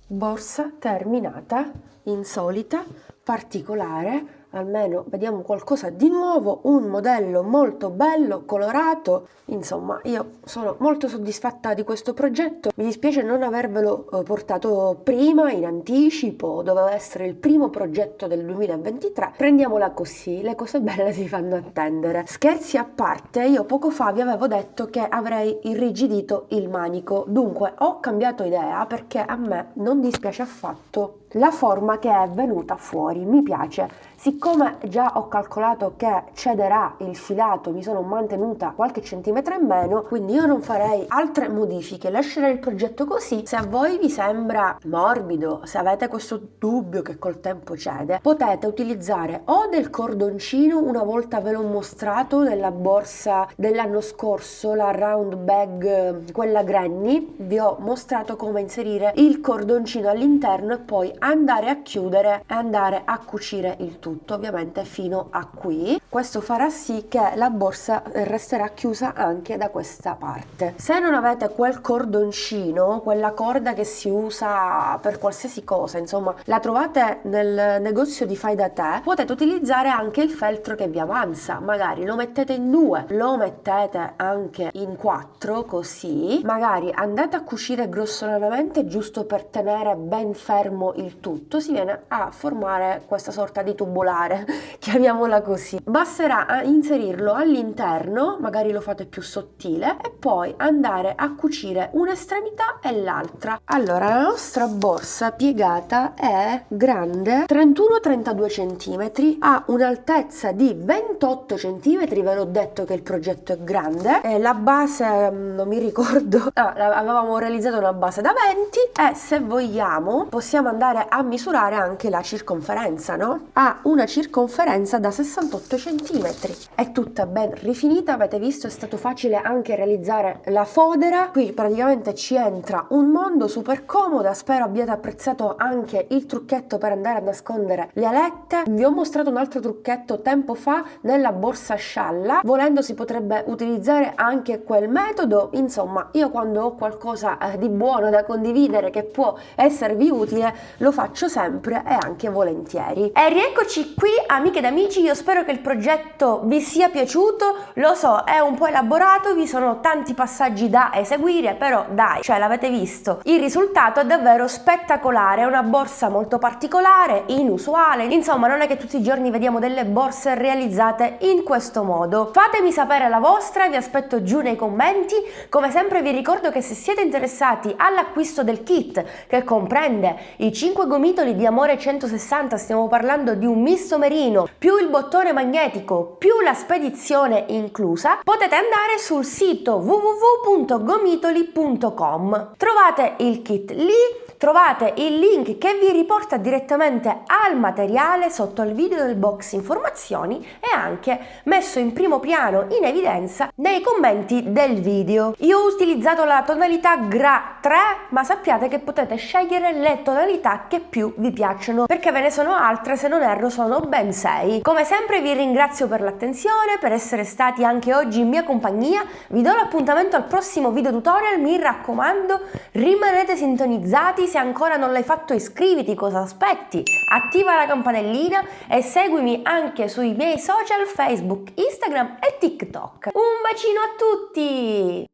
[SPEAKER 1] Borsa terminata, insolita, particolare, almeno vediamo qualcosa di nuovo, un modello molto bello, colorato, insomma io sono molto soddisfatta di questo progetto. Mi dispiace non avervelo portato prima, in anticipo, doveva essere il primo progetto del 2023, prendiamola così, le cose belle si fanno attendere. Scherzi a parte, io poco fa vi avevo detto che avrei irrigidito il manico, dunque ho cambiato idea perché a me non dispiace affatto la forma che è venuta fuori, mi piace. Siccome già ho calcolato che cederà il filato, mi sono mantenuta qualche centimetro in meno, quindi io non farei altre modifiche, lascerei il progetto così. Se a voi vi sembra morbido, se avete questo dubbio che col tempo cede, potete utilizzare o del cordoncino, una volta ve l'ho mostrato nella borsa dell'anno scorso, la round bag, quella Granny, vi ho mostrato come inserire il cordoncino all'interno e poi andare a chiudere e andare a cucire il tutto, ovviamente fino a qui. Questo farà sì che la borsa resterà chiusa anche da questa parte. Se non avete quel cordoncino, quella corda che si usa per qualsiasi cosa, insomma la trovate nel negozio di fai da te, potete utilizzare anche il feltro che vi avanza, magari lo mettete in 2, lo mettete anche in 4, così magari andate a cucire grossolanamente giusto per tenere ben fermo il tutto, si viene a formare questa sorta di tubolare, chiamiamola così. Basterà inserirlo all'interno, magari lo fate più sottile, e poi andare a cucire un'estremità e l'altra. Allora, la nostra borsa piegata è grande 31-32 cm, ha un'altezza di 28 cm, ve l'ho detto che il progetto è grande, e la base non mi ricordo, avevamo realizzato una base da 20 e se vogliamo possiamo andare a misurare anche la circonferenza, no? Ha una circonferenza da 68 cm, è tutta ben rifinita, avete visto, è stato facile anche realizzare la fodera, qui praticamente ci entra un mondo, super comoda. Spero abbiate apprezzato anche il trucchetto per andare a nascondere le alette. Vi ho mostrato un altro trucchetto tempo fa nella borsa scialla, volendo si potrebbe utilizzare anche quel metodo. Insomma, io quando ho qualcosa di buono da condividere che può esservi utile, lo faccio sempre e anche volentieri. E rieccoci qui, amiche ed amici, io spero che il progetto vi sia piaciuto. Lo so, è un po' elaborato, vi sono tanti passaggi da eseguire, però dai, cioè l'avete visto, il risultato è davvero spettacolare, è una borsa molto particolare, inusuale, insomma non è che tutti i giorni vediamo delle borse realizzate in questo modo. Fatemi sapere la vostra, vi aspetto giù nei commenti. Come sempre vi ricordo che se siete interessati all'acquisto del kit, che comprende i 5 gomitoli di Amore 160, stiamo parlando di un misto merino, più il bottone magnetico, più la spedizione inclusa, potete andare sul sito www.gomitoli.com. Trovate il kit lì, trovate il link che vi riporta direttamente al materiale sotto il video del box informazioni e anche messo in primo piano in evidenza nei commenti del video. Io ho utilizzato la tonalità Gra 3, ma sappiate che potete scegliere le tonalità che più vi piacciono, perché ve ne sono altre, se non erro sono ben 6. Come sempre vi ringrazio per l'attenzione, per essere stati anche oggi in mia compagnia. Vi do l'appuntamento al prossimo video tutorial, mi raccomando rimanete sintonizzati. Se ancora non l'hai fatto iscriviti, cosa aspetti? Attiva la campanellina e seguimi anche sui miei social Facebook, Instagram e TikTok. Un bacino a tutti!